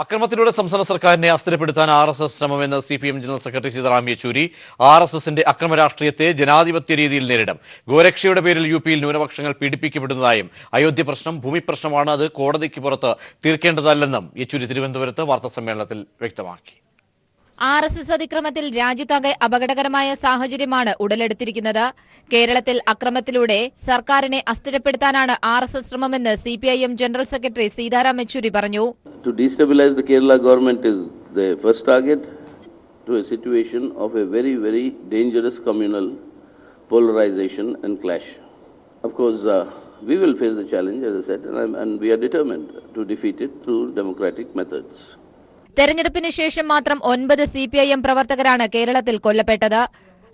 അക്രമത്തിലൂടെ സംസ്ഥാന സർക്കാരിനെ അസ്ഥിരപ്പെടുത്താൻ RSS ശ്രമമെന്ന് CPM general secretary Sitaram Yechury. RSSന്റെ അക്രമ രാഷ്ട്രീയത്തെ ജനാധിപത്യ രീതിയിൽ നേരിടും. ഗോരക്ഷയുടെ പേരിൽ UP-യിൽ ന്യൂനപക്ഷങ്ങൾ പീഡിപ്പിക്കപ്പെടുന്നതായും അയോധ്യ പ്രശ്നം ഭൂമി പ്രശ്നമാണ്, അത് കോടതിക്ക് പുറത്ത് തീർക്കേണ്ടതല്ലെന്നും യെച്ചൂരി തിരുവനന്തപുരത്ത് വാർത്താസമ്മേളനത്തിൽ വ്യക്തമാക്കി. RSS അതിക്രമത്തിൽ രാജ്യത്താകെ അപകടകരമായ സാഹചര്യമാണ് ഉടലെടുത്തിരിക്കുന്നത്. കേരളത്തിൽ അക്രമത്തിലൂടെ സർക്കാരിനെ അസ്ഥിരപ്പെടുത്താനാണ് RSS ശ്രമമെന്ന് CPIM general secretary Sitaram Yechury പറഞ്ഞു. To destabilize the Kerala government is the first target, to a situation of a very, very dangerous communal polarization and clash. Of course, we will face the challenge, as I said, and we are determined to defeat it through democratic methods. തെരഞ്ഞെടുപ്പിന് ശേഷം മാത്രം 9 CPIM പ്രവർത്തകരാണ് കേരളത്തിൽ കൊല്ലപ്പെട്ടത്.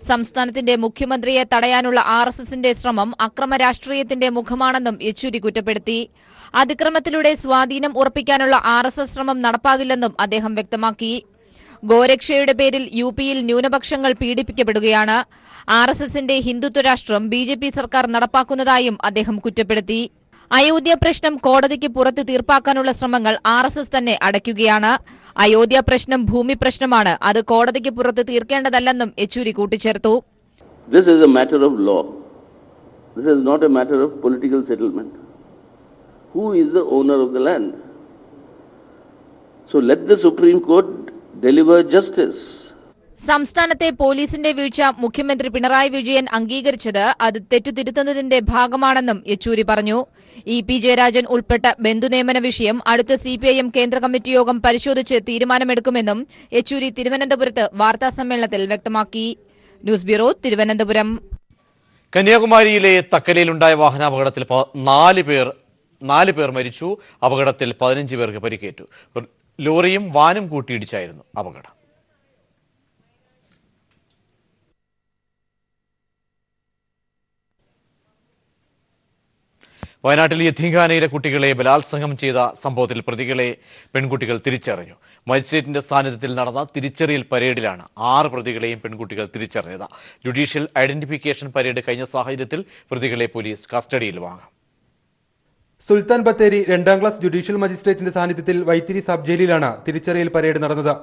സംസ്ഥാനത്തിന്റെ മുഖ്യമന്ത്രിയെ തടയാനുള്ള RSSന്റെ ശ്രമം അക്രമ രാഷ്ട്രീയത്തിന്റെ മുഖമാണെന്നും യെച്ചൂരി കുറ്റപ്പെടുത്തി. അതിക്രമത്തിലൂടെ സ്വാധീനം ഉറപ്പിക്കാനുള്ള RSS ശ്രമം നടപ്പാകില്ലെന്നും അദ്ദേഹം വ്യക്തമാക്കി. ഗോരക്ഷയുടെ പേരിൽ UP-യിൽ ന്യൂനപക്ഷങ്ങൾ പീഡിപ്പിക്കപ്പെടുകയാണ്. RSSന്റെ ഹിന്ദുത്വ രാഷ്ട്രം BJP സർക്കാർ നടപ്പാക്കുന്നതായും അദ്ദേഹം കുറ്റപ്പെടുത്തി. അയോധ്യ പ്രശ്നം കോടതിക്ക് പുറത്ത് തീർപ്പാക്കാനുള്ള ശ്രമങ്ങൾ RSS തന്നെ അടയ്ക്കുകയാണ്. അയോധ്യ പ്രശ്നം ഭൂമി പ്രശ്നമാണ്, അത് കോടതിക്ക് പുറത്ത് തീർക്കേണ്ടതല്ലെന്നും യെച്ചൂരി കൂട്ടിച്ചേർത്തു. This is a matter of law. This is not a matter of political settlement. Who is the owner of the land? So let the Supreme Court deliver justice. സംസ്ഥാനത്തെ പോലീസിന്റെ വീഴ്ച മുഖ്യമന്ത്രി പിണറായി വിജയൻ അംഗീകരിച്ചത് അത് തെറ്റുതിരുത്തുന്നതിന്റെ ഭാഗമാണെന്നും യെച്ചൂരി പറഞ്ഞു. EP ജയരാജൻ ഉൾപ്പെട്ട ബന്ധുനിയമന വിഷയം അടുത്ത CPIM കേന്ദ്ര കമ്മിറ്റി യോഗം പരിശോധിച്ച് തീരുമാനമെടുക്കുമെന്നും യെച്ചൂരി തിരുവനന്തപുരത്ത് വാർത്താസമ്മേളനത്തിൽ വ്യക്തമാക്കി. News bureau, Thiruvananthapuram. കന്യാകുമാരിയിലെ തക്കലയിലുണ്ടായ വാഹനാപകടത്തിൽ 4 പേർ മരിച്ചു. അപകടത്തിൽ 15 പേർക്ക് പരിക്കേറ്റു. ലോറിയും വാനും കൂട്ടിയിടിച്ചായിരുന്നു അപകടം. വയനാട്ടിൽ യത്തീംഖാനയിലെ കുട്ടികളെ ബലാത്സംഗം ചെയ്ത സംഭവത്തിൽ പ്രതികളെ പെൺകുട്ടികൾ തിരിച്ചറിഞ്ഞു. മജിസ്ട്രേറ്റിന്റെ സാന്നിധ്യത്തിൽ നടന്ന തിരിച്ചറിയൽ പരേഡിലാണ് 6 പ്രതികളെയും പെൺകുട്ടികൾ തിരിച്ചറിഞ്ഞത്. ജുഡീഷ്യൽ ഐഡന്റിഫിക്കേഷൻ പരേഡ് കഴിഞ്ഞ സാഹചര്യത്തിൽ പ്രതികളെ പോലീസ് കസ്റ്റഡിയിൽ വാങ്ങും. സുൽത്താൻ ബത്തേരി 2ാം ക്ലാസ് ജുഡീഷ്യൽ മജിസ്ട്രേറ്റിന്റെ സാന്നിധ്യത്തിൽ വൈത്തിരി സബ് ജയിലിലാണ് തിരിച്ചറിയൽ പരേഡ് നടന്നത്.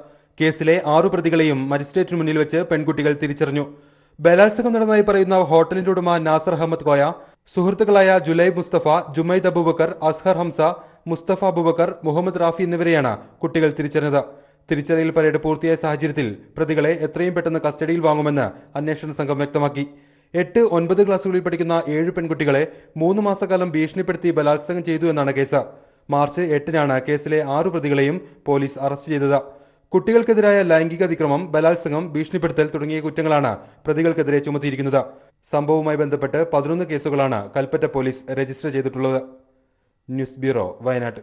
കേസിലെ 6 പ്രതികളെയും മജിസ്ട്രേറ്റിന് മുന്നിൽ വെച്ച് പെൺകുട്ടികൾ തിരിച്ചറിഞ്ഞു. ബലാത്സംഗം നടന്നതായി പറയുന്ന ഹോട്ടലിന്റെ ഉടമ നാസർ അഹമ്മദ് കോയ, സുഹൃത്തുക്കളായ ജുലൈബ് മുസ്തഫ, ജുമൈദ് അബൂബക്കർ, അസ്ഹർ ഹംസ, മുസ്തഫ അബൂബക്കർ, മുഹമ്മദ് റാഫി എന്നിവരെയാണ് കുട്ടികൾ തിരിച്ചറിഞ്ഞത്. തിരിച്ചറിയൽ പരേഡ് പൂർത്തിയായ സാഹചര്യത്തിൽ പ്രതികളെ എത്രയും പെട്ടെന്ന് കസ്റ്റഡിയിൽ വാങ്ങുമെന്ന് അന്വേഷണ സംഘം വ്യക്തമാക്കി. 8, 9 ക്ലാസുകളിൽ പഠിക്കുന്ന 7 പെൺകുട്ടികളെ 3 മാസക്കാലം ഭീഷണിപ്പെടുത്തി ബലാത്സംഗം ചെയ്തു എന്നാണ് കേസ്. മാർച്ച് 8-നാണ് കേസിലെ 6 പ്രതികളെയും പോലീസ് അറസ്റ്റ് ചെയ്തത്. കുട്ടികൾക്കെതിരായ ലൈംഗിക അതിക്രമം, ബലാത്സംഗം, ഭീഷണിപ്പെടുത്തൽ തുടങ്ങിയ കുറ്റങ്ങളാണ് പ്രതികൾക്കെതിരെ ചുമത്തിയിരിക്കുന്നത്. സംഭവവുമായി ബന്ധപ്പെട്ട് 11 കേസുകളാണ് കൽപ്പറ്റ പോലീസ് രജിസ്റ്റർ ചെയ്തിട്ടുള്ളത്. News bureau, Wayanad.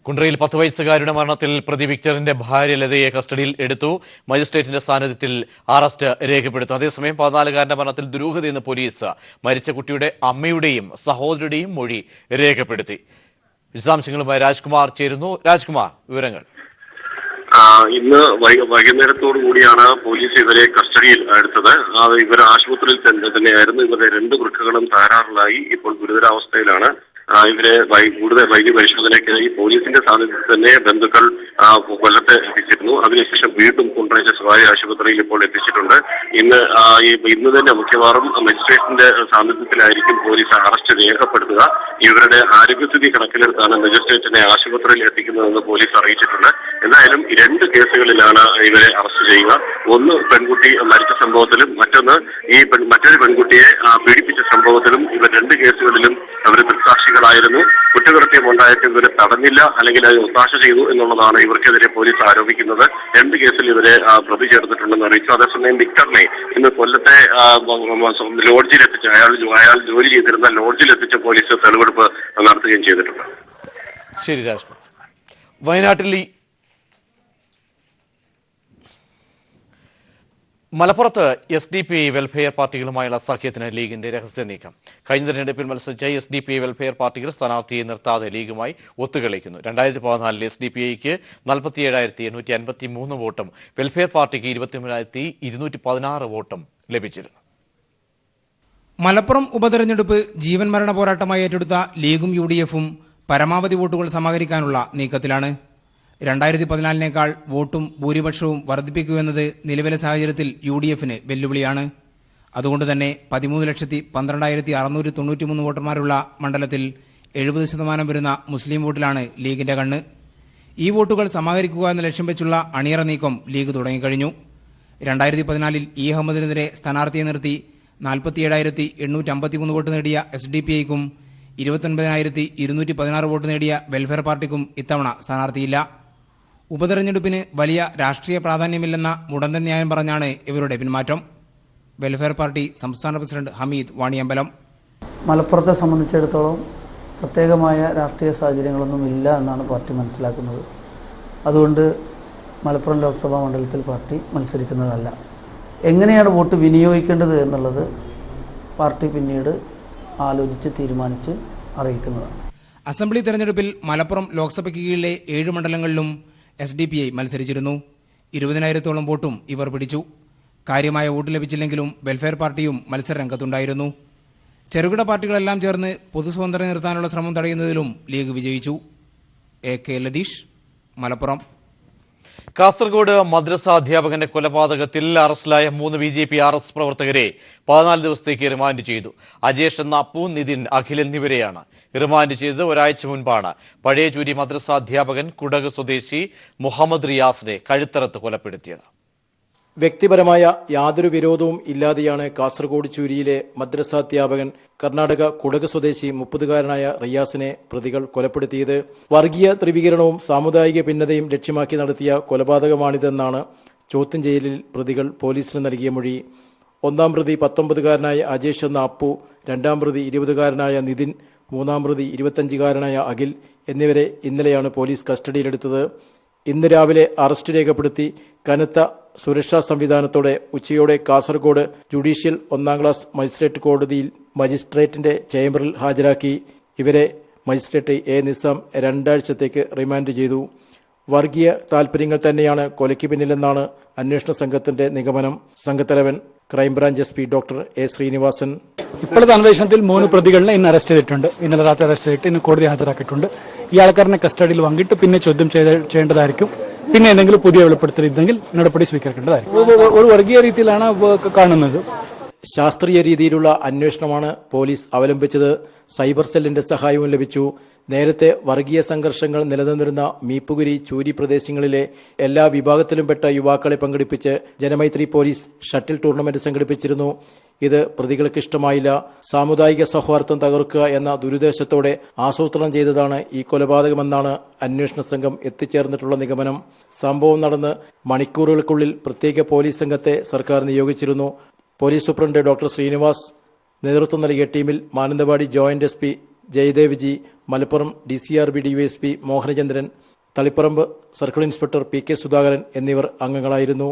കുണ്ട്രയിൽ 10 വയസ്സുകാരുടെ മരണത്തിൽ പ്രതി വിക്ടറിന്റെ ഭാര്യ ലതയെ കസ്റ്റഡിയിൽ എടുത്തു. മജിസ്ട്രേറ്റിന്റെ സാന്നിധ്യത്തിൽ അറസ്റ്റ് രേഖപ്പെടുത്തും. അതേസമയം 14-കാരന്റെ മരണത്തിൽ ദുരൂഹതയെന്ന് പോലീസ് മരിച്ച കുട്ടിയുടെ അമ്മയുടെയും സഹോദരിയുടെയും മൊഴി രേഖപ്പെടുത്തി. വിശദാംശങ്ങളുമായി രാജ്കുമാർ ചേരുന്നു. രാജ്കുമാർ, വിവരങ്ങൾ. ഇന്ന് വൈകുന്നേരത്തോടു കൂടിയാണ് പോലീസ് ഇവരെ കസ്റ്റഡിയിൽ എടുത്തത്. ഇവർ ആശുപത്രിയിൽ തന്നെയായിരുന്നു. ഇവരുടെ 2 വൃക്കകളും തകരാറിലായി ഇപ്പോൾ ഗുരുതരാവസ്ഥയിലാണ്. ഇവരെ കൂടുതൽ വൈദ്യ പരിശോധനയ്ക്കായി പോലീസിന്റെ സാന്നിധ്യത്തിൽ തന്നെ ബന്ധുക്കൾ കൊല്ലത്ത് എത്തിച്ചിരുന്നു. അതിനുശേഷം വീണ്ടും കുണ്ട്രയിലെ സ്വകാര്യ ആശുപത്രിയിൽ ഇപ്പോൾ എത്തിച്ചിട്ടുണ്ട്. ഇന്ന് തന്നെ മിക്കവാറും മജിസ്ട്രേറ്റിന്റെ സാന്നിധ്യത്തിലായിരിക്കും പോലീസ് അറസ്റ്റ് രേഖപ്പെടുത്തുക. ഇവരുടെ ആരോഗ്യസ്ഥിതി കണക്കിലെടുത്താണ് മജിസ്ട്രേറ്റിനെ ആശുപത്രിയിൽ എത്തിക്കുന്നതെന്ന് പോലീസ് അറിയിച്ചിട്ടുണ്ട്. എന്തായാലും 2 കേസുകളിലാണ് ഇവരെ അറസ്റ്റ് ചെയ്യുക. ഒന്ന് പെൺകുട്ടി മരിച്ച സംഭവത്തിലും മറ്റൊരു പെൺകുട്ടിയെ പീഡിപ്പിച്ച സംഭവത്തിലും. ഇവർ 2 കേസുകളിലും അവർ ദൃക്സാക്ഷികളായിരുന്നു. കുറ്റകൃത്യം ഉണ്ടായിട്ട് ഇവരെ തടഞ്ഞില്ല, അല്ലെങ്കിൽ അത് ഒത്താശ ചെയ്തു എന്നുള്ളതാണ് ഇവർക്കെതിരെ പോലീസ് ആരോപിക്കുന്നത്. 2 കേസിൽ ഇവരെ പ്രതി ചേർത്തിട്ടുണ്ടെന്ന് അറിയിച്ചു. അതേസമയം വിക്ടറിനെ ഇന്ന് കൊല്ലത്തെ ലോഡ്ജിൽ എത്തിച്ച് അയാൾ ജോലി ചെയ്തിരുന്ന ലോഡ്ജിൽ എത്തിച്ച പോലീസ് തെളിവെടുപ്പ് നടത്തുകയും ചെയ്തിട്ടുണ്ട്. ശരി രാജ്കുമാർ. വയനാട്ടിൽ മലപ്പുറത്ത് SDPI വെൽഫെയർ പാർട്ടികളുമായുള്ള സഖ്യത്തിന് ലീഗിന്റെ രഹസ്യ നീക്കം. കഴിഞ്ഞ തെരഞ്ഞെടുപ്പിൽ മത്സരിച്ച SDPI വെൽഫെയർ പാർട്ടികൾ സ്ഥാനാർത്ഥിയെ നിർത്താതെ ലീഗുമായി ഒത്തുകളിക്കുന്നു. 2014 SDPIക്ക് 47,853 വോട്ടും വെൽഫെയർ പാർട്ടിക്ക് 23,216 വോട്ടും ലഭിച്ചിരുന്നു. മലപ്പുറം ഉപതെരഞ്ഞെടുപ്പ് ജീവൻ മരണ പോരാട്ടമായി ഏറ്റെടുത്ത ലീഗും UDFും പരമാവധി വോട്ടുകൾ സമാഹരിക്കാനുള്ള നീക്കത്തിലാണ്. 2014 വോട്ടും ഭൂരിപക്ഷവും വർദ്ധിപ്പിക്കുമെന്നത് നിലവിലെ സാഹചര്യത്തിൽ UDFന് വെല്ലുവിളിയാണ്. അതുകൊണ്ട് തന്നെ 13,12,693 വോട്ടർമാരുള്ള മണ്ഡലത്തിൽ 70% വരുന്ന മുസ്ലിം വോട്ടിലാണ് ലീഗിന്റെ കണ്ണ്. ഈ വോട്ടുകൾ സമാഹരിക്കുക എന്ന ലക്ഷ്യം വെച്ചുള്ള അണിയറ നീക്കം ലീഗ് തുടങ്ങിക്കഴിഞ്ഞു. 2014 അഹമ്മദിനെതിരെ സ്ഥാനാർത്ഥിയെ നിർത്തി 47,853 വോട്ട് നേടിയ SDPIക്കും 29,216 വോട്ട് നേടിയ വെൽഫെയർ പാർട്ടിക്കും ഇത്തവണ സ്ഥാനാർത്ഥിയില്ല. ഉപതെരഞ്ഞെടുപ്പിന് വലിയ രാഷ്ട്രീയ പ്രാധാന്യമില്ലെന്ന മുടന്തൻ ന്യായം പറഞ്ഞാണ് ഇവരുടെ പിന്മാറ്റം. വെൽഫെയർ പാർട്ടി സംസ്ഥാന പ്രസിഡന്റ് ഹമീദ് വാണിയമ്പലം. മലപ്പുറത്തെ സംബന്ധിച്ചിടത്തോളം പ്രത്യേകമായ രാഷ്ട്രീയ സാഹചര്യങ്ങളൊന്നും ഇല്ല എന്നാണ് പാർട്ടി മനസ്സിലാക്കുന്നത്. അതുകൊണ്ട് മലപ്പുറം ലോക്സഭാ മണ്ഡലത്തിൽ പാർട്ടി മത്സരിക്കുന്നതല്ല. എങ്ങനെയാണ് വോട്ട് വിനിയോഗിക്കേണ്ടത് എന്നുള്ളത് പാർട്ടി പിന്നീട് ആലോചിച്ച് തീരുമാനിച്ച് അറിയിക്കുന്നതാണ്. അസംബ്ലി തെരഞ്ഞെടുപ്പിൽ മലപ്പുറം ലോക്സഭയ്ക്ക് കീഴിലെ 7 മണ്ഡലങ്ങളിലും SDPI മത്സരിച്ചിരുന്നു. 20,000-ഓളം വോട്ടും ഇവർ പിടിച്ചു. കാര്യമായ വോട്ട് ലഭിച്ചില്ലെങ്കിലും വെൽഫെയർ പാർട്ടിയും മത്സരരംഗത്തുണ്ടായിരുന്നു. ചെറുകിട പാർട്ടികളെല്ലാം ചേർന്ന് പൊതുസ്വതന്ത്രം നിർത്താനുള്ള ശ്രമം തടയുന്നതിലും ലീഗ് വിജയിച്ചു. AK ലതീഷ്, മലപ്പുറം. കാസർഗോഡ് മദ്രസ അധ്യാപകന്റെ കൊലപാതകത്തിൽ അറസ്റ്റിലായ 3 BJP RS പ്രവർത്തകരെ 14 ദിവസത്തേക്ക് റിമാൻഡ് ചെയ്തു. അജേഷ് എന്ന അപ്പു, നിതിൻ, അഖിൽ എന്നിവരെയാണ് റിമാൻഡ് ചെയ്തത്. ഒരാഴ്ച മുൻപാണ് പഴയചൂരി മദ്രസ അധ്യാപകൻ കുടക് സ്വദേശി മുഹമ്മദ് റിയാസിനെ കഴുത്തറത്ത് കൊലപ്പെടുത്തിയത്. വ്യക്തിപരമായ യാതൊരു വിരോധവും ഇല്ലാതെയാണ് കാസർഗോഡ് ചൂരിയിലെ മദ്രസാധ്യാപകൻ കർണാടക കുടക് സ്വദേശി 30-കാരനായ റിയാസിനെ പ്രതികൾ കൊലപ്പെടുത്തിയത്. വർഗീയ ധ്രുവീകരണവും സാമുദായിക ഭിന്നതയും ലക്ഷ്യമാക്കി നടത്തിയ കൊലപാതകമാണിതെന്നാണ് ചോദ്യം ചെയ്യലിൽ പ്രതികൾ പോലീസിന് നൽകിയ മൊഴി. 1-ാം പ്രതി 19-കാരനായ അജേഷ് എന്ന അപ്പു, 2-ാം പ്രതി 20-കാരനായ നിതിൻ, 3-ാം പ്രതി 25-കാരനായ അഖിൽ എന്നിവരെ ഇന്നലെയാണ് പോലീസ് കസ്റ്റഡിയിലെടുത്തത്. ഇന്ന് രാവിലെ അറസ്റ്റ് രേഖപ്പെടുത്തി കനത്ത സുരക്ഷാ സംവിധാനത്തോടെ ഉച്ചയോടെ കാസർഗോഡ് ജുഡീഷ്യൽ 1-ാം ക്ലാസ് മജിസ്ട്രേറ്റ് കോടതിയിൽ മജിസ്ട്രേറ്റിന്റെ ചേംബറിൽ ഹാജരാക്കി. ഇവരെ മജിസ്ട്രേറ്റ് A നിസാം 2 ആഴ്ചത്തേക്ക് റിമാൻഡ് ചെയ്തു. വർഗീയ താൽപര്യങ്ങൾ തന്നെയാണ് കൊലയ്ക്ക് പിന്നിലെന്നാണ് അന്വേഷണ സംഘത്തിന്റെ നിഗമനം. സംഘത്തലവൻ crime branch SP doctor A Sreenivasan. ഇപ്പോഴത്തെ അന്വേഷണത്തിൽ 3 പ്രതികളെ ഇന്ന് അറസ്റ്റ് ചെയ്തിട്ടുണ്ട്. ഇന്നലെ രാത്രി അറസ്റ്റ് ചെയ്തിട്ട് ഇന്ന് കോടതി ഹാജരാക്കിയിട്ടുണ്ട്. ഈ ആൾക്കാരനെ കസ്റ്റഡിയിൽ വാങ്ങിയിട്ട് പിന്നെ ചോദ്യം ചെയ്യേണ്ടതായിരിക്കും. പിന്നെ എന്തെങ്കിലും പുതിയ വെളിപ്പെടുത്തൽ ഇല്ലെങ്കിൽ നടപടി സ്വീകരിക്കേണ്ടതായിരിക്കും. ഒരു വർഗീയ രീതിയിലാണ് കാണുന്നത്. ശാസ്ത്രീയ രീതിയിലുള്ള അന്വേഷണമാണ് പോലീസ് അവലംബിച്ചത്. സൈബർ സെല്ലിന്റെ സഹായവും ലഭിച്ചു. നേരത്തെ വർഗീയ സംഘർഷങ്ങൾ നിലനിന്നിരുന്ന മീപ്പുകുരി, ചൂരി പ്രദേശങ്ങളിലെ എല്ലാ വിഭാഗത്തിലും പെട്ട യുവാക്കളെ പങ്കെടുപ്പിച്ച് ജനമൈത്രി പോലീസ് ഷട്ടിൽ ടൂർണമെന്റ് സംഘടിപ്പിച്ചിരുന്നു. ഇത് പ്രതികൾക്ക് ഇഷ്ടമായില്ല. സാമുദായിക സൗഹാർദ്ദം തകർക്കുക എന്ന ദുരുദ്ദേശത്തോടെ ആസൂത്രണം ചെയ്തതാണ് ഈ കൊലപാതകമെന്നാണ് അന്വേഷണ സംഘം എത്തിച്ചേർന്നിട്ടുള്ള നിഗമനം. സംഭവം നടന്ന് മണിക്കൂറുകൾക്കുള്ളിൽ പ്രത്യേക പോലീസ് സംഘത്തെ സർക്കാർ നിയോഗിച്ചിരുന്നു. പോലീസ് സൂപ്രണ്ട് ഡോക്ടർ ശ്രീനിവാസ് നേതൃത്വം നൽകിയ ടീമിൽ Mananthavady joint SP Jayadev G, Malappuram DCRB DYSP Mohanachandran, Taliparamba circle inspector PK Sudhakaran എന്നിവർ അംഗങ്ങളായിരുന്നു.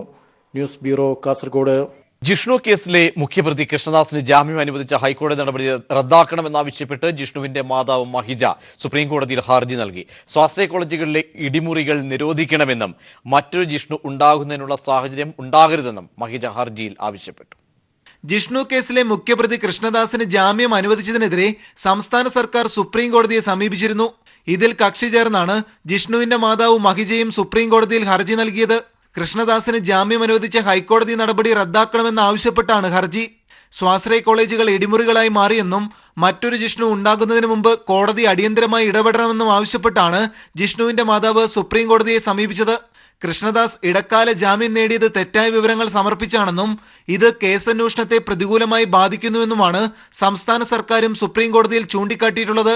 News bureau, Kasaragod. ജിഷ്ണു കേസിലെ മുഖ്യപ്രതി കൃഷ്ണദാസിന് ജാമ്യം അനുവദിച്ച ഹൈക്കോടതി നടപടി റദ്ദാക്കണമെന്നാവശ്യപ്പെട്ട് ജിഷ്ണുവിന്റെ മാതാവ് മഹിജ സുപ്രീംകോടതിയിൽ ഹർജി നൽകി. സ്വാശ്രയ കോളേജുകളിലെ ഇടിമുറികൾ നിരോധിക്കണമെന്നും മറ്റൊരു ജിഷ്ണു ഉണ്ടാകുന്നതിനുള്ള സാഹചര്യം ഉണ്ടാകരുതെന്നും മഹിജ ഹർജിയിൽ ആവശ്യപ്പെട്ടു. ജിഷ്ണു കേസിലെ മുഖ്യപ്രതി കൃഷ്ണദാസിന് ജാമ്യം അനുവദിച്ചതിനെതിരെ സംസ്ഥാന സർക്കാർ സുപ്രീം കോടതിയെ സമീപിച്ചിരുന്നു. ഇതിൽ കക്ഷി ചേർന്നാണ് ജിഷ്ണുവിന്റെ മാതാവ് മഹിജയും സുപ്രീം കോടതിയിൽ ഹർജി നൽകിയത്. കൃഷ്ണദാസിന് ജാമ്യം അനുവദിച്ച ഹൈക്കോടതി നടപടി റദ്ദാക്കണമെന്നാവശ്യപ്പെട്ടാണ് ഹർജി. സ്വാശ്രയ കോളേജുകൾ ഇടിമുറികളായി മാറിയെന്നും മറ്റൊരു ജിഷ്ണു ഉണ്ടാകുന്നതിന് മുമ്പ് കോടതി അടിയന്തരമായി ഇടപെടണമെന്നും ആവശ്യപ്പെട്ടാണ് ജിഷ്ണുവിന്റെ മാതാവ് സുപ്രീം കോടതിയെ സമീപിച്ചത്. കൃഷ്ണദാസ് ഇടക്കാല ജാമ്യം നേടിയത് തെറ്റായ വിവരങ്ങൾ സമർപ്പിച്ചാണെന്നും ഇത് കേസന്വേഷണത്തെ പ്രതികൂലമായി ബാധിക്കുന്നുവെന്നുമാണ് സംസ്ഥാന സർക്കാരും സുപ്രീം കോടതിയിൽ ചൂണ്ടിക്കാട്ടിയിട്ടുള്ളത്.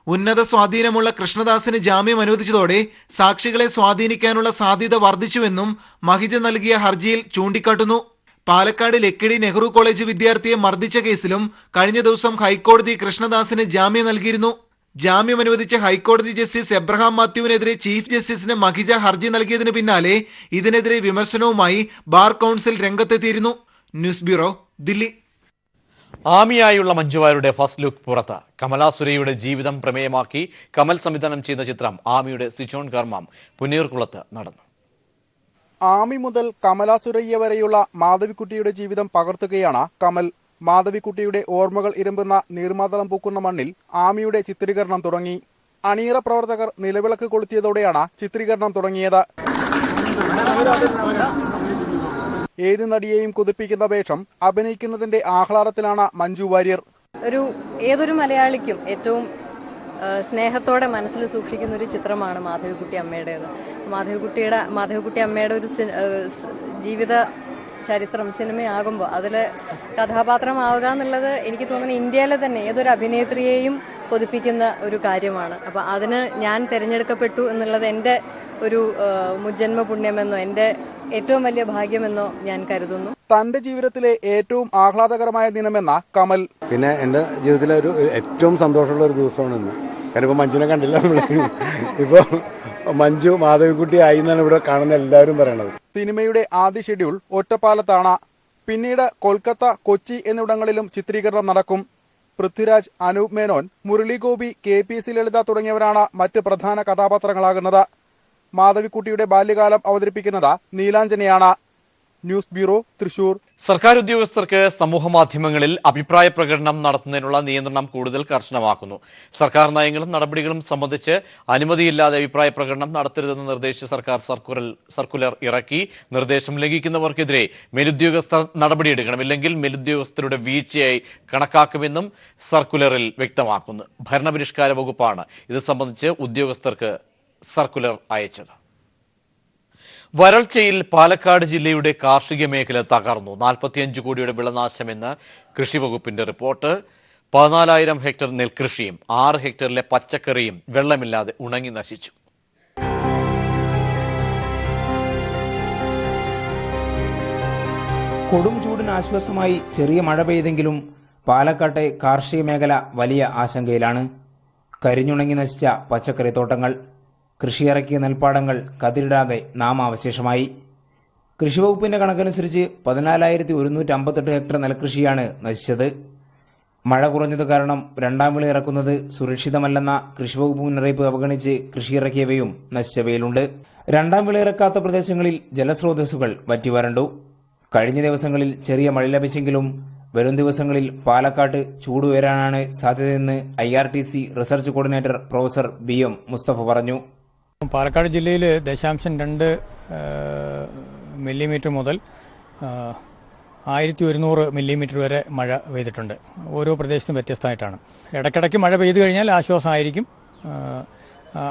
ഉന്നത സ്വാധീനമുള്ള കൃഷ്ണദാസിന് ജാമ്യം അനുവദിച്ചതോടെ സാക്ഷികളെ സ്വാധീനിക്കാനുള്ള സാധ്യത വർദ്ധിച്ചുവെന്നും മഹിജ നൽകിയ ഹർജിയിൽ ചൂണ്ടിക്കാട്ടുന്നു. പാലക്കാട് ലക്കിടി നെഹ്റു കോളേജ് വിദ്യാർത്ഥിയെ മർദ്ദിച്ച കേസിലും കഴിഞ്ഞ ദിവസം ഹൈക്കോടതി കൃഷ്ണദാസിന് ജാമ്യം നൽകിയിരുന്നു. ജാമ്യം അനുവദിച്ച ഹൈക്കോടതി ജസ്റ്റിസ് എബ്രഹാം മാത്യുവിനെതിരെ ചീഫ് ജസ്റ്റിസിന് മഹിജ ഹർജി നൽകിയതിന് പിന്നാലെ ഇതിനെതിരെ വിമർശനവുമായി ബാർ കൗൺസിൽ രംഗത്തെത്തിയിരുന്നു. News bureau, Delhi. ആമിയായുള്ള മഞ്ജുവാരുടെ ഫസ്റ്റ് ലുക്ക് പുറത്ത്. കമലാ സുരയ്യയുടെ ജീവിതം പ്രമേയമാക്കി കമൽ സംവിധാനം ചെയ്ത ചിത്രം ആമിയുടെ സിജോൺ കർമ്മം പുന്നയൂർകുളത്ത് നടന്നു. ആമി മുതൽ കമലാ സുരയ്യ വരെയുള്ള മാധവിക്കുട്ടിയുടെ ജീവിതം പകർത്തുകയാണ് കമൽ. മാധവിക്കുട്ടിയുടെ ഓർമ്മകൾ ഇരമ്പുന്ന നീർമാതളം പൂക്കുന്ന മണ്ണിൽ ആമിയുടെ ചിത്രീകരണം തുടങ്ങി. അണിയറ പ്രവർത്തകർ നിലവിളക്ക് കൊളുത്തിയതോടെയാണ് ചിത്രീകരണം തുടങ്ങിയത്. ഏത് നടിയെയും കൊതിപ്പിക്കുന്ന വേഷം അഭിനയിക്കുന്നതിന്റെ ആഹ്ലാദത്തിലാണ് മഞ്ജു വാര്യർ. ഏതൊരു മലയാളിക്കും ഏറ്റവും സ്നേഹത്തോടെ മനസ്സിൽ സൂക്ഷിക്കുന്ന ഒരു ചിത്രമാണ് മാധവിക്കുട്ടി അമ്മയുടേത്. മാധവിക്കുട്ടി അമ്മയുടെ ഒരു ജീവിത ചരിത്രം സിനിമയാകുമ്പോൾ അതിൽ കഥാപാത്രമാവുക എന്നുള്ളത് എനിക്ക് തോന്നുന്നു ഇന്ത്യയിലെ തന്നെ ഏതൊരു അഭിനേത്രിയെയും കൊതിപ്പിക്കുന്ന ഒരു കാര്യമാണ്. അപ്പം അതിന് ഞാൻ തിരഞ്ഞെടുക്കപ്പെട്ടു എന്നുള്ളത് എൻ്റെ ഒരു മുജ്ജന്മ പുണ്യമെന്നോ എൻ്റെ ഏറ്റവും വലിയ ഭാഗ്യമെന്നോ ഞാൻ കരുതുന്നു. തന്റെ ജീവിതത്തിലെ ഏറ്റവും ആഹ്ലാദകരമായ ദിനമെന്ന കമൽ. പിന്നെ എന്റെ ജീവിതത്തിലെ ഏറ്റവും സന്തോഷമുള്ള ഒരു ദിവസമാണ് ഇന്ന്. കാരണം ഇപ്പൊ മഞ്ജുവിനെ കണ്ടില്ല നമ്മള്. ഇപ്പൊ മഞ്ജു മാധവിക്കുട്ടി ആയി എന്നാണ് ഇവിടെ കാണുന്ന എല്ലാവരും പറയണത്. സിനിമയുടെ ആദ്യ ഷെഡ്യൂൾ ഒറ്റപ്പാലത്താണ്. പിന്നീട് കൊൽക്കത്ത, കൊച്ചി എന്നിവിടങ്ങളിലും ചിത്രീകരണം നടക്കും. പൃഥ്വിരാജ്, അനൂപ് മേനോൻ, മുരളി ഗോപി, KPC ലളിത തുടങ്ങിയവരാണ് മറ്റ് പ്രധാന കഥാപാത്രങ്ങളാകുന്നത്. മാധവിക്കുട്ടിയുടെ ബാല്യകാലം അവതരിപ്പിക്കുന്നത് നീലാഞ്ജനയാണ്. News bureau, Thrissur. സർക്കാർ ഉദ്യോഗസ്ഥർക്ക് സമൂഹമാധ്യമങ്ങളിൽ അഭിപ്രായ പ്രകടനം നടത്തുന്നതിനുള്ള നിയന്ത്രണം കൂടുതൽ കർശനമാക്കുന്നു. സർക്കാർ നയങ്ങളും നടപടികളും സംബന്ധിച്ച് അനുമതിയില്ലാതെ അഭിപ്രായ പ്രകടനം നടത്തരുതെന്ന് നിർദ്ദേശിച്ച് സർക്കാർ സർക്കുലർ ഇറക്കി. നിർദ്ദേശം ലംഘിക്കുന്നവർക്കെതിരെ മേലുദ്യോഗസ്ഥർ നടപടിയെടുക്കണം, ഇല്ലെങ്കിൽ മേലുദ്യോഗസ്ഥരുടെ വീഴ്ചയായി കണക്കാക്കുമെന്നും സർക്കുലറിൽ വ്യക്തമാക്കുന്നു. ഭരണപരിഷ്കാര വകുപ്പാണ് ഇത് സംബന്ധിച്ച് ഉദ്യോഗസ്ഥർക്ക് സർക്കുലർ അയച്ചത്. വരൾച്ചയിൽ പാലക്കാട് ജില്ലയുടെ കാർഷിക മേഖല തകർന്നു. 45 കോടിയുടെ വിളനാശമെന്ന് കൃഷിവകുപ്പിന്റെ റിപ്പോർട്ട്. 14,000 ഹെക്ടർ നെൽകൃഷിയും 6 ഹെക്ടറിലെ പച്ചക്കറിയും വെള്ളമില്ലാതെ ഉണങ്ങി നശിച്ചു. കൊടും ചൂടിന് ആശ്വാസമായി ചെറിയ മഴ പെയ്തെങ്കിലും പാലക്കാട്ടെ കാർഷിക മേഖല വലിയ ആശങ്കയിലാണ്. കരിഞ്ഞുണങ്ങി നശിച്ച പച്ചക്കറി തോട്ടങ്ങൾ, കൃഷിയിറക്കിയ നെൽപ്പാടങ്ങൾ കതിരിടാതെ നാമാവശേഷമായി. കൃഷിവകുപ്പിന്റെ കണക്കനുസരിച്ച് 14,158 ഹെക്ടർ നെൽകൃഷിയാണ് നശിച്ചത്. മഴ കുറഞ്ഞത് കാരണം രണ്ടാം വിള ഇറക്കുന്നത് സുരക്ഷിതമല്ലെന്ന കൃഷിവകുപ്പ് മുന്നറിയിപ്പ് അവഗണിച്ച് കൃഷിയിറക്കിയവയും നശിച്ചവയിലുണ്ട്. രണ്ടാം വിള ഇറക്കാത്ത പ്രദേശങ്ങളിൽ ജലസ്രോതസ്സുകൾ വറ്റിവരണ്ടു. കഴിഞ്ഞ ദിവസങ്ങളിൽ ചെറിയ മഴ ലഭിച്ചെങ്കിലും വരും ദിവസങ്ങളിൽ പാലക്കാട്ട് ചൂടുയരാനാണ് സാധ്യതയെന്ന് IRTC research coordinator professor BM Mustafa പറഞ്ഞു. പാലക്കാട് ജില്ലയിൽ 0.2 മില്ലിമീറ്റർ മുതൽ 1100 മില്ലിമീറ്റർ വരെ മഴ പെയ്തിട്ടുണ്ട്. ഓരോ പ്രദേശത്തും വ്യത്യസ്തമായിട്ടാണ്. ഇടയ്ക്കിടയ്ക്ക് മഴ പെയ്തു കഴിഞ്ഞാൽ ആശ്വാസമായിരിക്കും,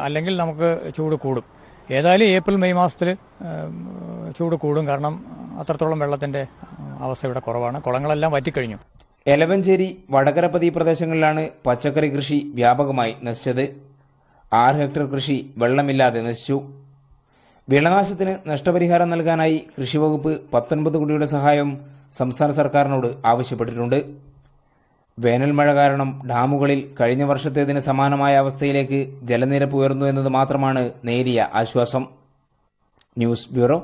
അല്ലെങ്കിൽ നമുക്ക് ചൂട് കൂടും. ഏതായാലും ഏപ്രിൽ മെയ് മാസത്തിൽ ചൂട് കൂടും, കാരണം അത്രത്തോളം വെള്ളത്തിൻ്റെ അവസ്ഥ ഇവിടെ കുറവാണ്. കുളങ്ങളെല്ലാം വറ്റിക്കഴിഞ്ഞു. എലവഞ്ചേരി, വടകരപ്പതി പ്രദേശങ്ങളിലാണ് പച്ചക്കറി കൃഷി വ്യാപകമായി നശിച്ചത്. 6 ഹെക്ടർ കൃഷി വെള്ളമില്ലാതെ നശിച്ചു. വിളനാശത്തിന് നഷ്ടപരിഹാരം നൽകാനായി കൃഷിവകുപ്പ് 19 കോടിയുടെ സഹായം സംസ്ഥാന സർക്കാരിനോട് ആവശ്യപ്പെട്ടിട്ടുണ്ട്. വേനൽ മഴ കാരണം ഡാമുകളിൽ കഴിഞ്ഞ വർഷത്തേതിന് സമാനമായ അവസ്ഥയിലേക്ക് ജലനിരപ്പ് ഉയർന്നു എന്നത് മാത്രമാണ് നേരിയ ആശ്വാസം. News bureau,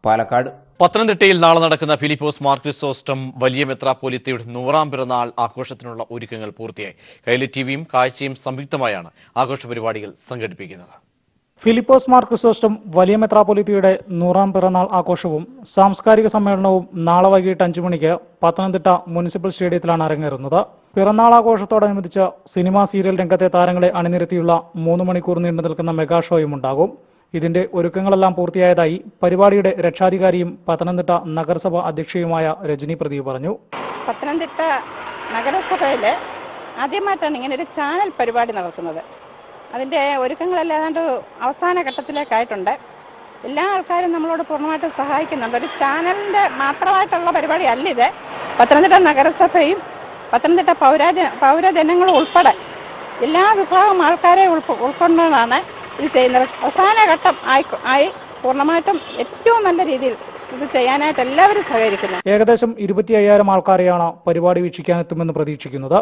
Palakkad. പത്തനംതിട്ടയിൽ നാളെ നടക്കുന്ന ഫിലിപ്പോസ് മാർ ക്രിസോസ്റ്റം വലിയ മെത്രാപ്പോലിത്തയുടെ 100ാം പിറന്നാൾ ആഘോഷത്തിനുള്ള ഒരുക്കങ്ങൾ പൂർത്തിയായി. കൈലി TVയും കാഴ്ചയും സംയുക്തമായാണ് ആഘോഷ പരിപാടികൾ സംഘടിപ്പിക്കുന്നത്. ഫിലിപ്പോസ് മാർ ക്രിസോസ്റ്റം വലിയ മെത്രാപ്പൊലീത്തയുടെ 100ാം പിറന്നാൾ ആഘോഷവും സാംസ്കാരിക സമ്മേളനവും നാളെ വൈകിട്ട് 5 മണിക്ക് പത്തനംതിട്ട മുനിസിപ്പൽ സ്റ്റേഡിയത്തിലാണ് അരങ്ങേറുന്നത്. പിറന്നാൾ ആഘോഷത്തോടനുബന്ധിച്ച് സിനിമാ സീരിയൽ രംഗത്തെ താരങ്ങളെ അണിനിരത്തിയുള്ള 3 മണിക്കൂർ നീണ്ടു നിൽക്കുന്ന മെഗാ ഷോയും ഉണ്ടാകും. ഇതിന്റെ ഒരുക്കങ്ങളെല്ലാം പൂർത്തിയായതായി പരിപാടിയുടെ രക്ഷാധികാരിയും പത്തനംതിട്ട നഗരസഭ അധ്യക്ഷയുമായ രജനി പ്രദീപ് പറഞ്ഞു. പത്തനംതിട്ട നഗരസഭയിൽ ആദ്യമായിട്ടാണ് ഇങ്ങനെ ഒരു ചാനൽ പരിപാടി നടക്കുന്നത്. അതിൻ്റെ ഒരുക്കങ്ങളെല്ലാം ഏതാണ്ട് അവസാന ഘട്ടത്തിലേക്കായിട്ടുണ്ട്. എല്ലാ ആൾക്കാരും നമ്മളോട് പൂർണ്ണമായിട്ടും സഹായിക്കുന്നുണ്ട്. ഒരു ചാനലിൻ്റെ മാത്രമായിട്ടുള്ള പരിപാടി അല്ല ഇത്. പത്തനംതിട്ട നഗരസഭയും പത്തനംതിട്ട പൗരജനങ്ങളും ഉൾപ്പെടെ എല്ലാ വിഭാഗം ആൾക്കാരെ ഉൾക്കൊണ്ടാണ് ഇത് ചെയ്യുന്നത്. അവസാന ഘട്ടം ആയി പൂർണ്ണമായിട്ടും ഏറ്റവും നല്ല രീതിയിൽ ഇത് ചെയ്യാനായിട്ട് എല്ലാവരും സഹകരിക്കുന്നു. ഏകദേശം 25,000 ആൾക്കാരെയാണ് പരിപാടി വീക്ഷിക്കാനെത്തുമെന്ന് പ്രതീക്ഷിക്കുന്നത്.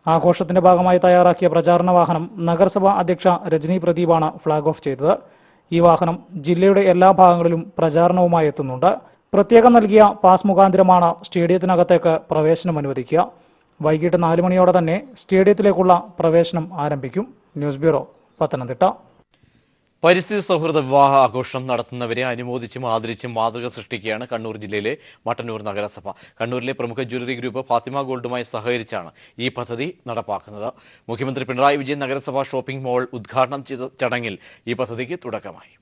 ആഘോഷത്തിന്റെ ഭാഗമായി തയ്യാറാക്കിയ പ്രചാരണ വാഹനം നഗരസഭാ അധ്യക്ഷ രജനി പ്രദീപാണ് ഫ്ളാഗ് ഓഫ് ചെയ്തത്. ഈ വാഹനം ജില്ലയുടെ എല്ലാ ഭാഗങ്ങളിലും പ്രചാരണവുമായി എത്തുന്നുണ്ട്. പ്രത്യേകം നൽകിയ പാസ് മുഖാന്തരമാണ് സ്റ്റേഡിയത്തിനകത്തേക്ക് പ്രവേശനം അനുവദിക്കുക. വൈകിട്ട് 4 മണിയോടെ തന്നെ സ്റ്റേഡിയത്തിലേക്കുള്ള പ്രവേശനം ആരംഭിക്കും. News bureau, Pathanamthitta. പരിസ്ഥിതി സൗഹൃദ വിവാഹ ആഘോഷം നടത്തുന്നവരെ അനുമോദിച്ചും ആദരിച്ചും മാതൃക സൃഷ്ടിക്കുകയാണ് കണ്ണൂർ ജില്ലയിലെ മട്ടന്നൂർ നഗരസഭ. കണ്ണൂരിലെ പ്രമുഖ ജ്വല്ലറി ഗ്രൂപ്പ് ഫാത്തിമ ഗോൾഡുമായി സഹകരിച്ചാണ് ഈ പദ്ധതി നടപ്പാക്കുന്നത്. മുഖ്യമന്ത്രി പിണറായി വിജയൻ നഗരസഭ ഷോപ്പിംഗ് മാൾ ഉദ്ഘാടനം ചെയ്ത ചടങ്ങിൽ ഈ പദ്ധതിക്ക് തുടക്കമായി.